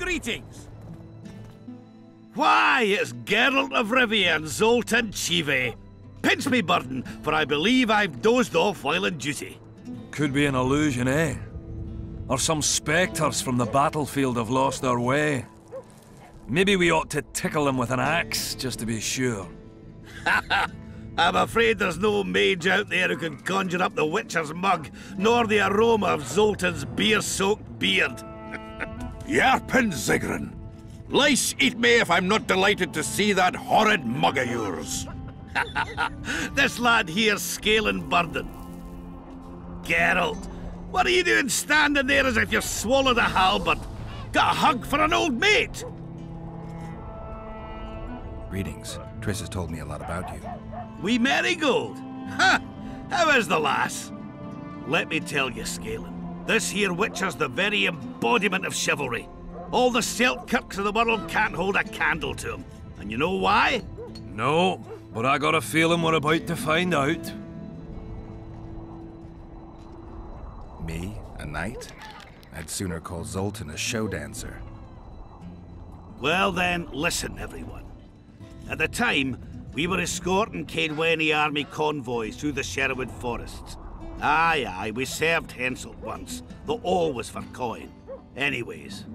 Greetings! Why, it's Geralt of Rivia and Zoltan Chive. Pinch me, burden, for I believe I've dozed off while on duty. Could be an illusion, eh? Or some spectres from the battlefield have lost their way. Maybe we ought to tickle them with an axe, just to be sure. I'm afraid there's no mage out there who can conjure up the Witcher's mug, nor the aroma of Zoltan's beer-soaked beard. Yarpen Zigrin! Lice eat me if I'm not delighted to see that horrid mug of yours. This lad here's scaling burden. Geralt, what are you doing standing there as if you swallowed a halberd? Got a hug for an old mate? Greetings. Triss has told me a lot about you. Wee Marigold? Ha! How is the lass? Let me tell you, Scalen, this here Witcher's the very embodiment of chivalry. All the Selkirks of the world can't hold a candle to him. And you know why? No, but I got a feeling we're about to find out. Me? A knight? I'd sooner call Zoltan a show dancer. Well then, listen everyone. At the time, we were escorting Caedwene army convoys through the Sherwood forests. Aye, we served Henselt once, though all was for coin. Anyways,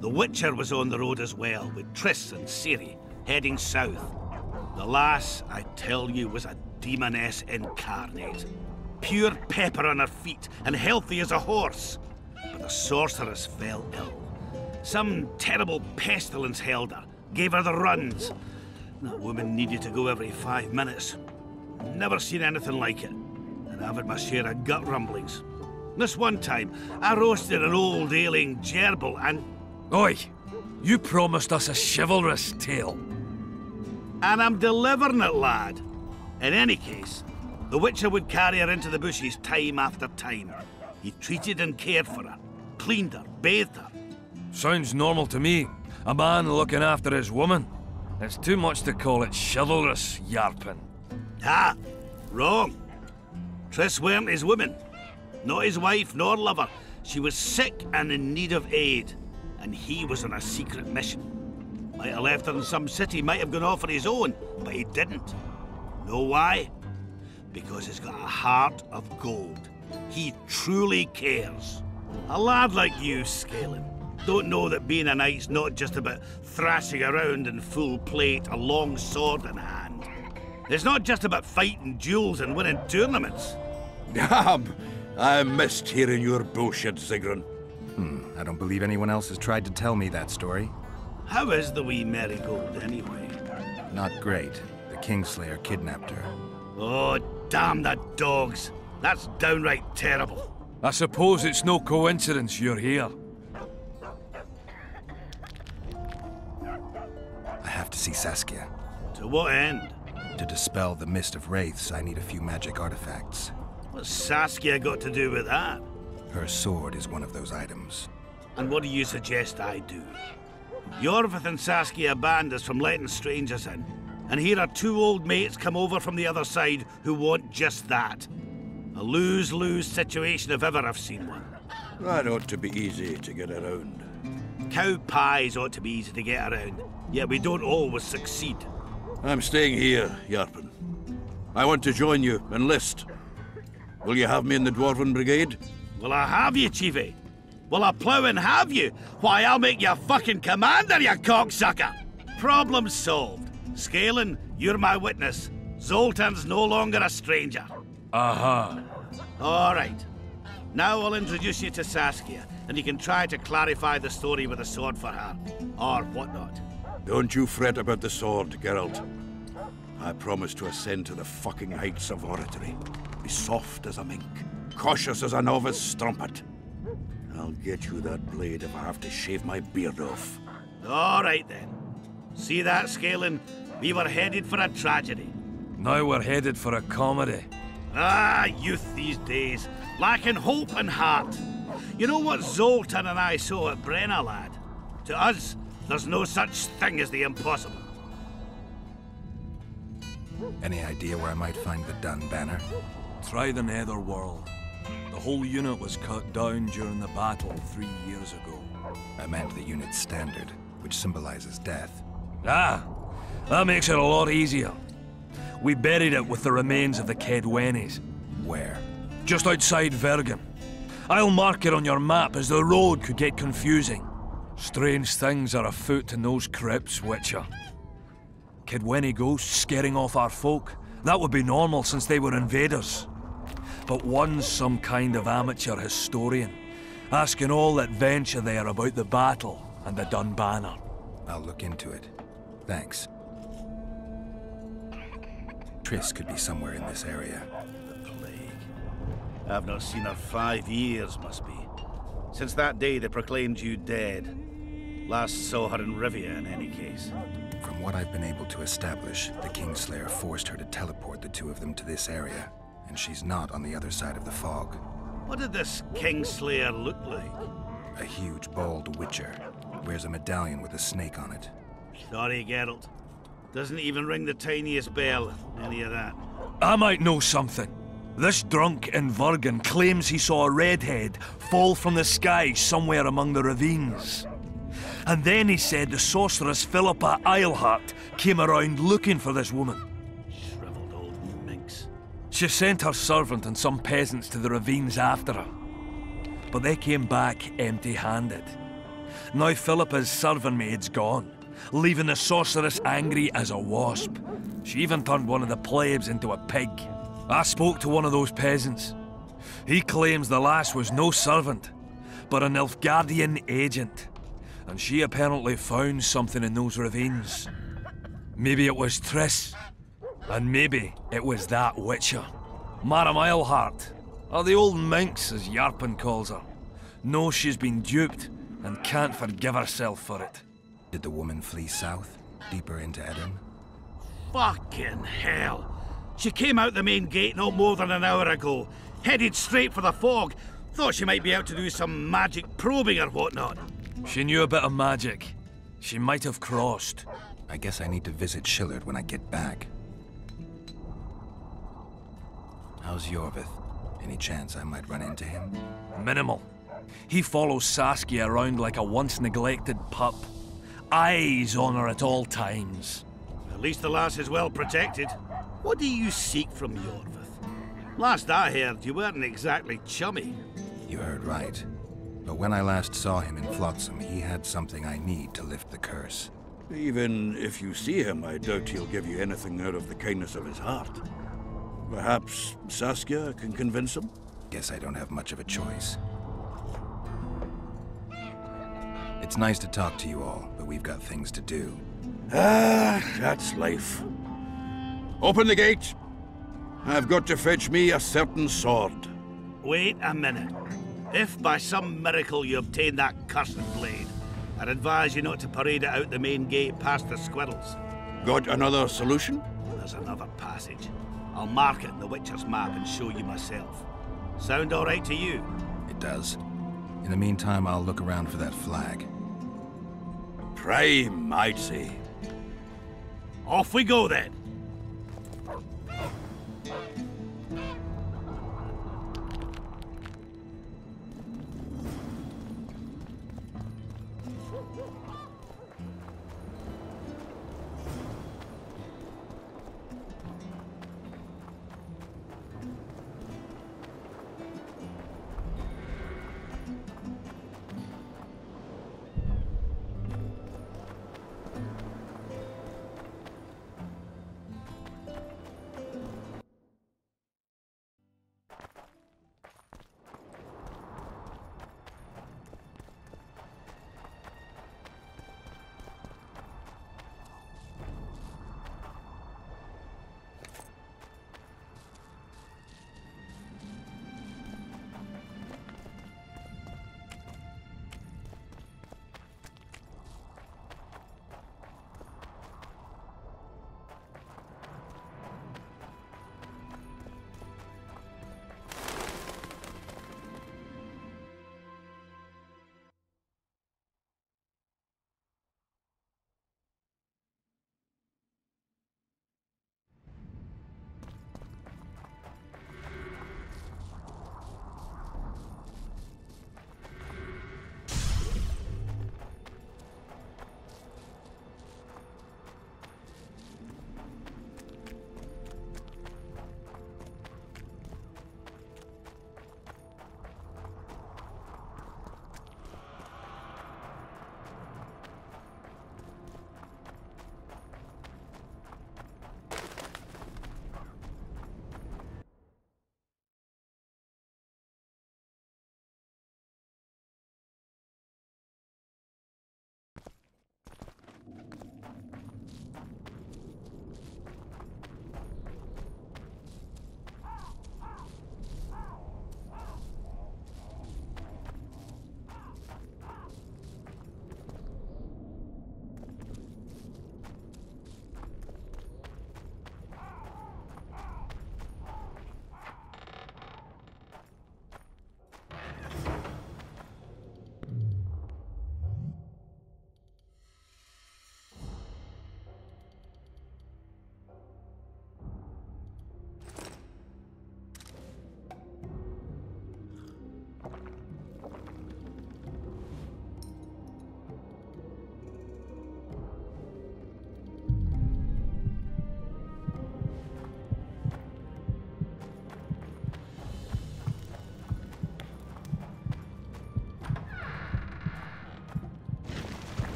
the Witcher was on the road as well, with Triss and Ciri, heading south. The lass, I tell you, was a demoness incarnate. Pure pepper on her feet, and healthy as a horse. But the sorceress fell ill. Some terrible pestilence held her, gave her the runs. That woman needed to go every 5 minutes. Never seen anything like it. And I've had my share of gut rumblings. This one time, I roasted an old ailing gerbil and... Oi! You promised us a chivalrous tale. And I'm delivering it, lad. In any case, the Witcher would carry her into the bushes time after time. He treated and cared for her, cleaned her, bathed her. Sounds normal to me. A man looking after his woman. It's too much to call it chivalrous, Yarpen. Ah, wrong. Triss weren't his woman. Not his wife nor lover. She was sick and in need of aid. And he was on a secret mission. Might have left her in some city, might have gone off on his own, but he didn't. Know why? Because he's got a heart of gold. He truly cares. A lad like you, Scalen, don't know that being a knight's not just about thrashing around in full plate, a long sword in hand. It's not just about fighting duels and winning tournaments. I missed hearing your bullshit, Zigrin. I don't believe anyone else has tried to tell me that story. How is the wee Marigold, anyway? Not great. The Kingslayer kidnapped her. Oh, damn the dogs. That's downright terrible. I suppose it's no coincidence you're here. I have to see Saskia. To what end? To dispel the mist of wraiths, I need a few magic artifacts. What's Saskia got to do with that? Her sword is one of those items. And what do you suggest I do? Yorvith and Saskia banned us from letting strangers in. And here are 2 old mates come over from the other side who want just that. A lose-lose situation if ever I've seen one. That ought to be easy to get around. Cow pies ought to be easy to get around, yet we don't always succeed. I'm staying here, Yarpen. I want to join you, enlist. Will you have me in the Dwarven Brigade? Will I have you, Chiefy? Will I plough and have you? Why, I'll make you fucking commander, you cocksucker! Problem solved. Scalen, you're my witness. Zoltan's no longer a stranger. Aha. All right. Now I'll introduce you to Saskia, and you can try to clarify the story with a sword for her. Or whatnot. Don't you fret about the sword, Geralt. I promise to ascend to the fucking heights of oratory. Be soft as a mink, cautious as a novice strumpet. I'll get you that blade if I have to shave my beard off. All right, then. See that, Scalen? We were headed for a tragedy. Now we're headed for a comedy. Ah, youth these days, lacking hope and heart. You know what Zoltan and I saw at Brenna, lad? To us, there's no such thing as the impossible. Any idea where I might find the Dun banner? Try the Netherworld. The whole unit was cut down during the battle 3 years ago. I meant the unit's standard, which symbolizes death. Ah, that makes it a lot easier. We buried it with the remains of the Kedwenis. Where? Just outside Vergen. I'll mark it on your map as the road could get confusing. Strange things are afoot in those crypts, Witcher. Kedweni ghosts scaring off our folk. That would be normal since they were invaders. But one's some kind of amateur historian, asking all that venture there about the battle and the Dunbanner. I'll look into it. Thanks. Triss could be somewhere in this area. The plague. I've not seen her 5 years, must be. Since that day they proclaimed you dead. Last saw her in Rivia, in any case. From what I've been able to establish, the Kingslayer forced her to teleport the two of them to this area, and she's not on the other side of the fog. What did this Kingslayer look like? A huge, bald witcher. Wears a medallion with a snake on it. Sorry, Geralt. Doesn't even ring the tiniest bell, any of that. I might know something. This drunk in Vergen claims he saw a redhead fall from the sky somewhere among the ravines. And then he said the sorceress Philippa Eilhart came around looking for this woman. Shriveled old minx. She sent her servant and some peasants to the ravines after her. But they came back empty-handed. Now Philippa's servant maid's gone, leaving the sorceress angry as a wasp. She even turned one of the plebs into a pig. I spoke to one of those peasants. He claims the lass was no servant, but an Nilfgaardian agent. And she apparently found something in those ravines. Maybe it was Triss. And maybe it was that Witcher. Madame Eilhart, or the old minx as Yarpen calls her, knows she's been duped and can't forgive herself for it. Did the woman flee south, deeper into Edirn? Fucking hell! She came out the main gate not more than an hour ago, headed straight for the fog. Thought she might be out to do some magic probing or whatnot. She knew a bit of magic. She might have crossed. I guess I need to visit Shillard when I get back. How's Yorvith? Any chance I might run into him? Minimal. He follows Saskia around like a once-neglected pup. Eyes on her at all times. At least the lass is well protected. What do you seek from Yorvith? Last I heard, you weren't exactly chummy. You heard right. But when I last saw him in Flotsam, he had something I need to lift the curse. Even if you see him, I doubt he'll give you anything out of the kindness of his heart. Perhaps Saskia can convince him? Guess I don't have much of a choice. It's nice to talk to you all, but we've got things to do. Ah, that's life. Open the gate. I've got to fetch me a certain sword. Wait a minute. If by some miracle you obtain that cursed blade, I'd advise you not to parade it out the main gate past the squirrels. Got another solution? There's another passage. I'll mark it in the Witcher's map and show you myself. Sound all right to you? It does. In the meantime, I'll look around for that flag. Prime, I'd say. Off we go then.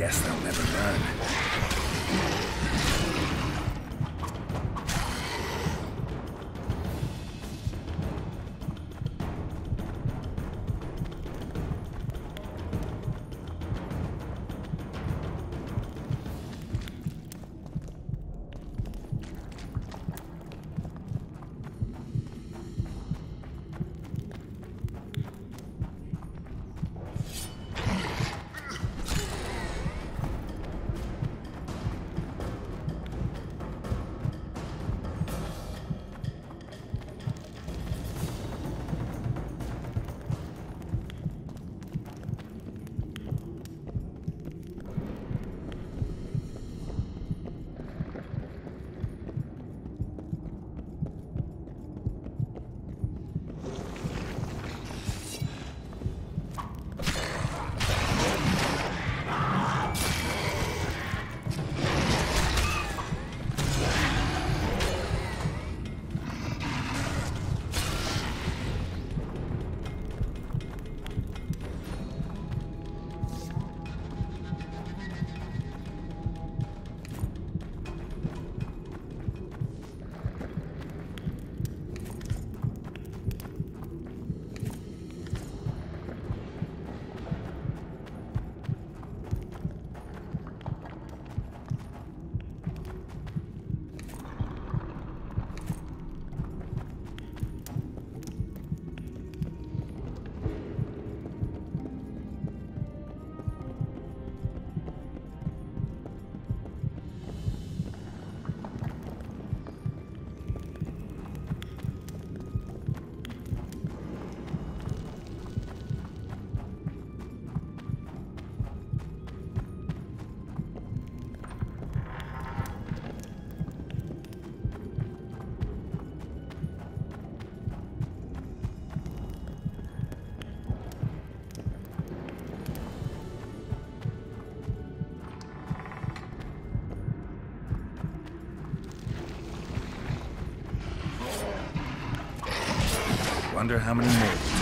Guess they'll never learn. Wonder how many more.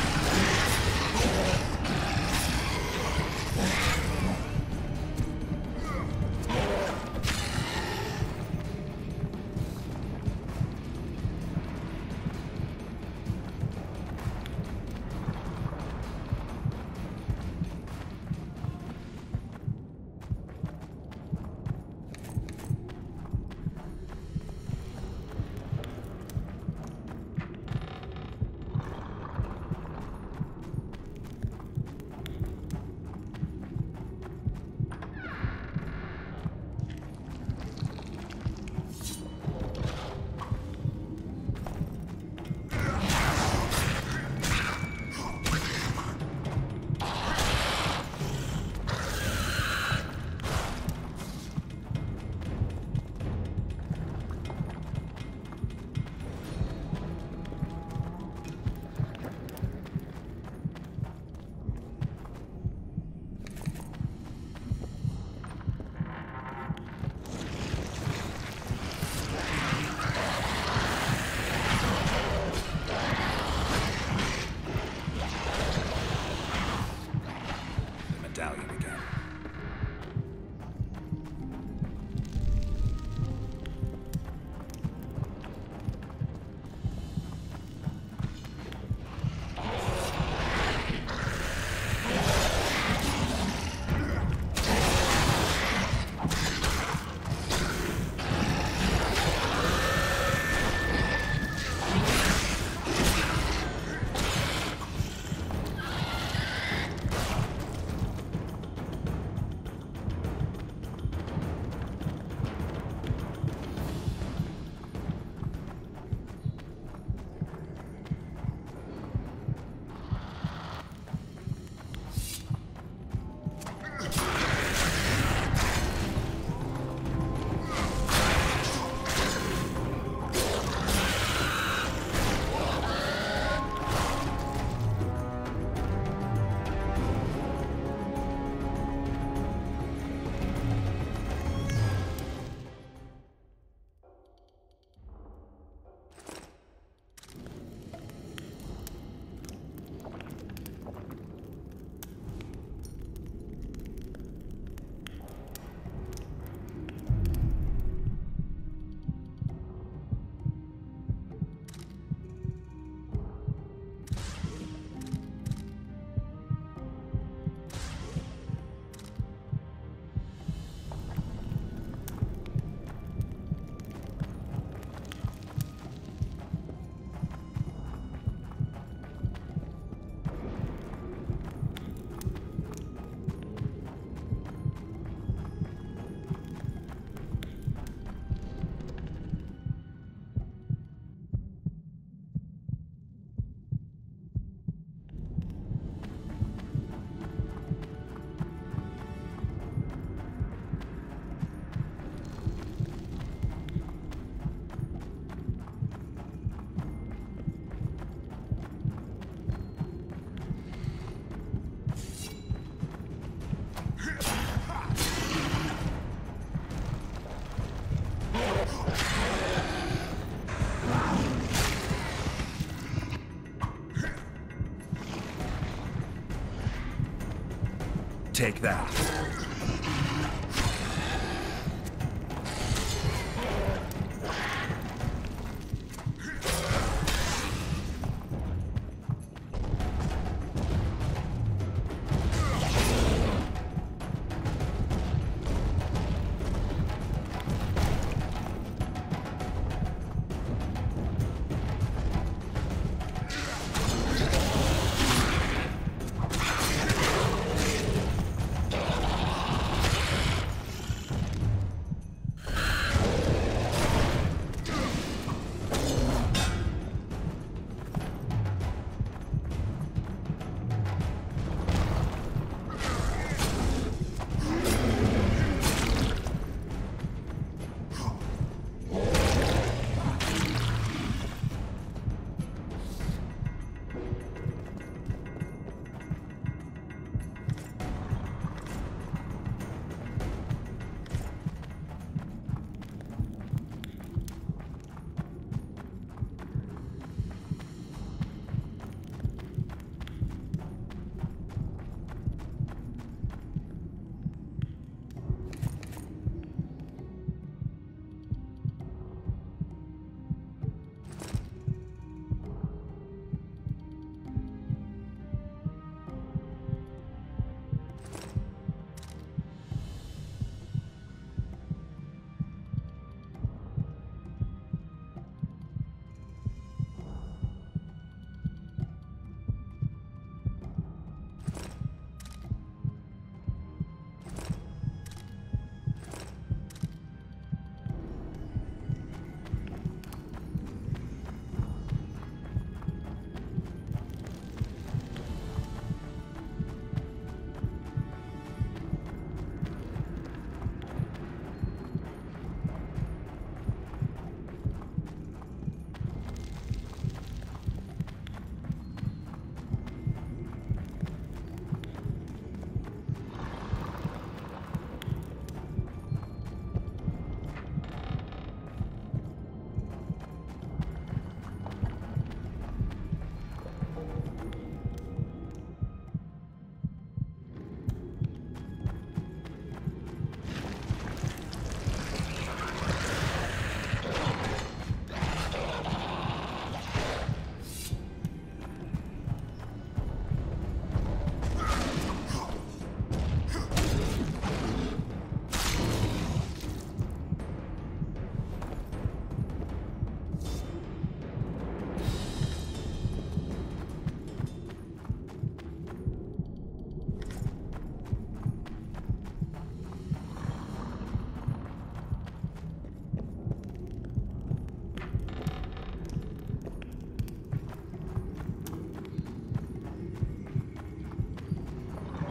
Take that.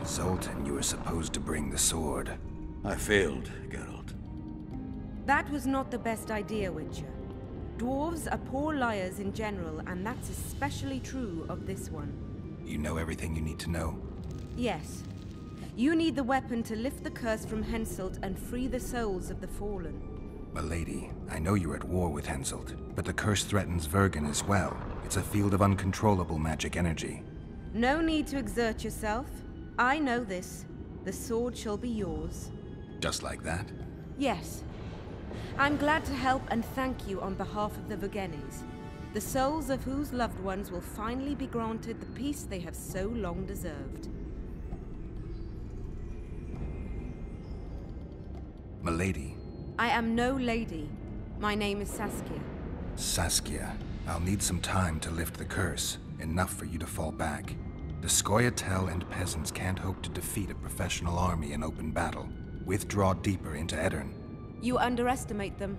Zoltan, you were supposed to bring the sword. I failed, Geralt. That was not the best idea, Witcher. Dwarves are poor liars in general, and that's especially true of this one. You know everything you need to know? Yes. You need the weapon to lift the curse from Henselt and free the souls of the fallen. Milady, I know you're at war with Henselt, but the curse threatens Vergen as well. It's a field of uncontrollable magic energy. No need to exert yourself. I know this. The sword shall be yours. Just like that? Yes. I'm glad to help and thank you on behalf of the Vergennes, the souls of whose loved ones will finally be granted the peace they have so long deserved. Milady. I am no lady. My name is Saskia. Saskia, I'll need some time to lift the curse, enough for you to fall back. The Scoia'tael and peasants can't hope to defeat a professional army in open battle. Withdraw deeper into Aedirn. You underestimate them.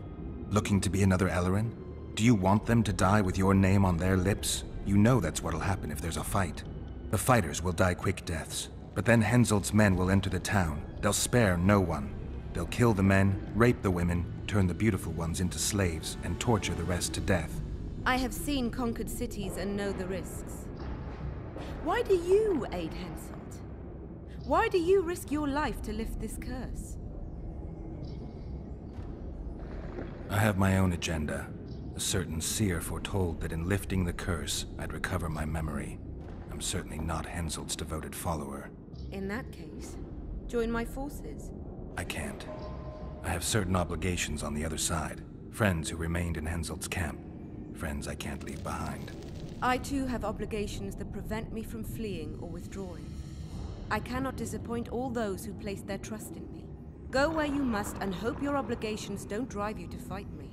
Looking to be another Ellerin? Do you want them to die with your name on their lips? You know that's what'll happen if there's a fight. The fighters will die quick deaths, but then Henselt's men will enter the town. They'll spare no one. They'll kill the men, rape the women, turn the beautiful ones into slaves, and torture the rest to death. I have seen conquered cities and know the risks. Why do you aid Henselt? Why do you risk your life to lift this curse? I have my own agenda. A certain seer foretold that in lifting the curse, I'd recover my memory. I'm certainly not Henseld's devoted follower. In that case, join my forces. I can't. I have certain obligations on the other side. Friends who remained in Henseld's camp. Friends I can't leave behind. I too have obligations that prevent me from fleeing or withdrawing. I cannot disappoint all those who placed their trust in me. Go where you must and hope your obligations don't drive you to fight me.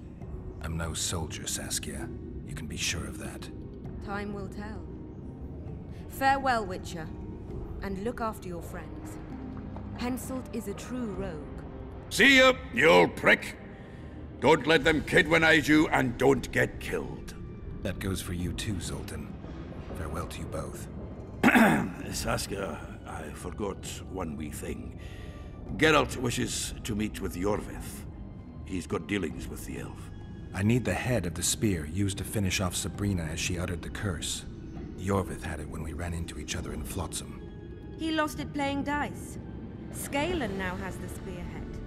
I'm no soldier, Saskia. You can be sure of that. Time will tell. Farewell, Witcher, and look after your friends. Henselt is a true rogue. See ya, you old prick! Don't let them kidwinize you, and don't get killed. That goes for you too, Zoltan. Farewell to you both. Saskia, I forgot one wee thing. Geralt wishes to meet with Yorvith. He's got dealings with the elf. I need the head of the spear used to finish off Sabrina as she uttered the curse. Yorvith had it when we ran into each other in Flotsam. He lost it playing dice. Scalen now has the spearhead.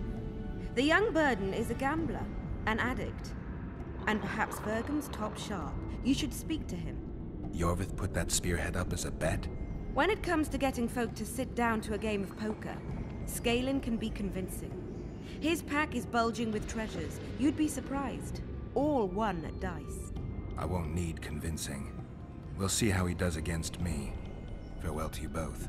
The young Burden is a gambler, an addict, and perhaps Vergam's top sharp. You should speak to him. Yorvith put that spearhead up as a bet? When it comes to getting folk to sit down to a game of poker, Scalen can be convincing. His pack is bulging with treasures. You'd be surprised. All won at dice. I won't need convincing. We'll see how he does against me. Farewell to you both.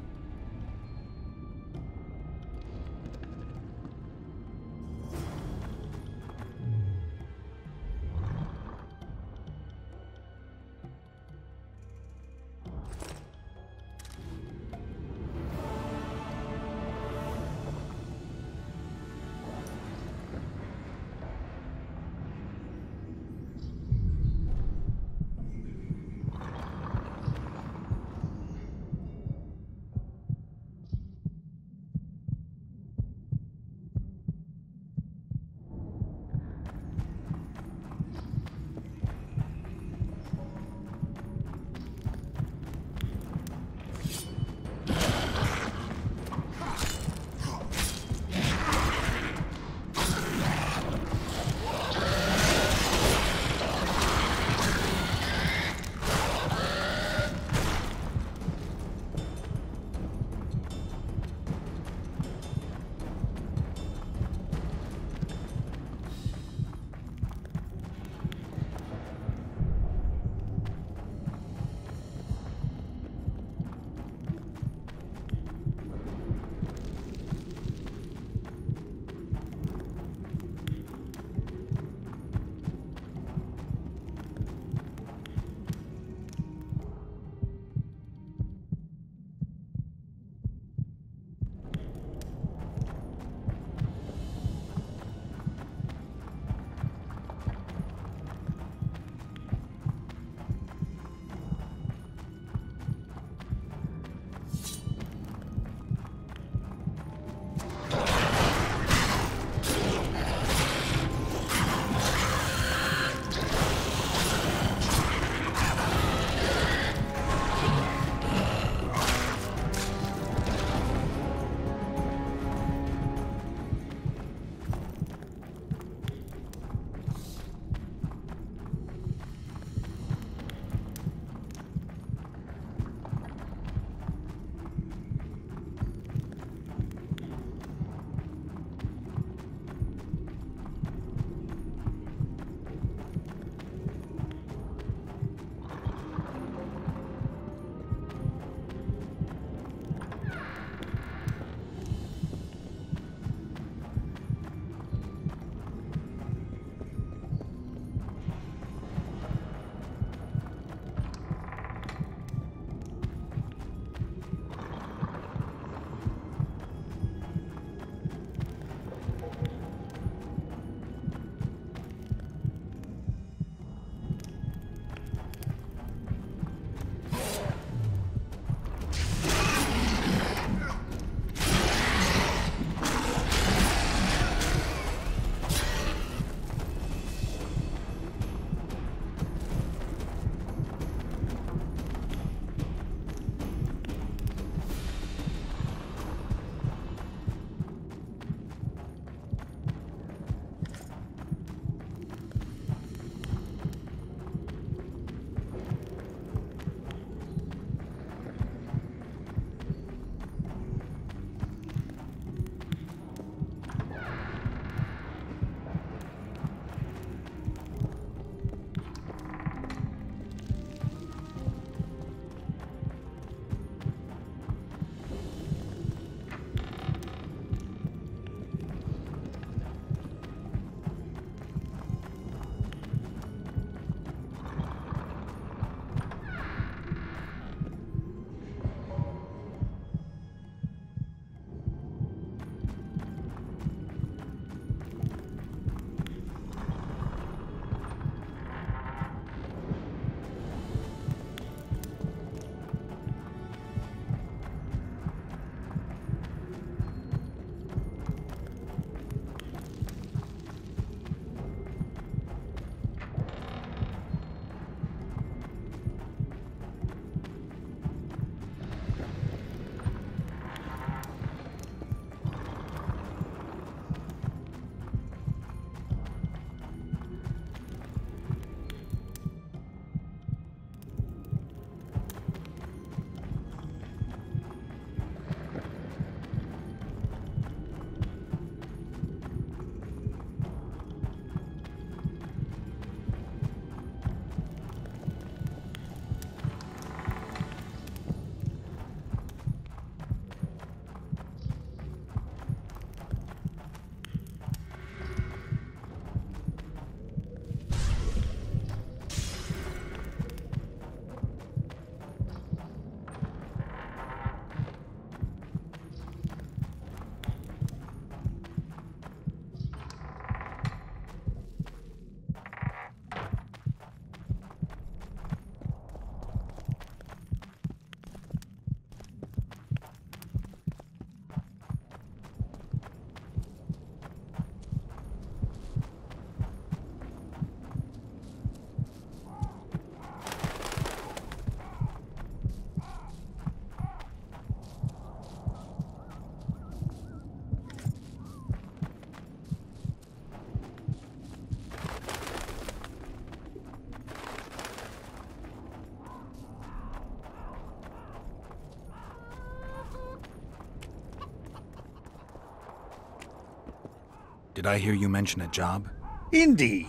Did I hear you mention a job? Indeed.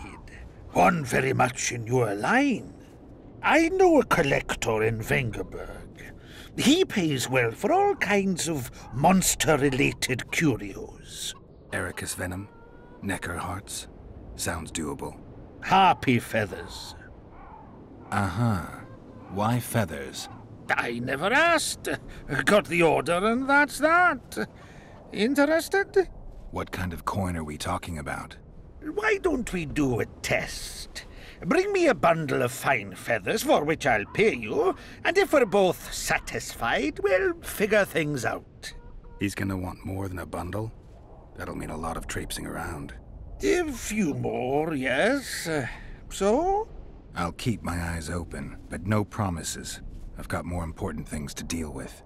One very much in your line. I know a collector in Vengerberg. He pays well for all kinds of monster-related curios. Ericus venom? Necker hearts? Sounds doable. Harpy feathers. Uh-huh. Why feathers? I never asked. Got the order and that's that. Interested? What kind of coin are we talking about? Why don't we do a test? Bring me a bundle of fine feathers, for which I'll pay you, and if we're both satisfied, we'll figure things out. He's gonna want more than a bundle? That'll mean a lot of traipsing around. A few more, yes. So? I'll keep my eyes open, but no promises. I've got more important things to deal with.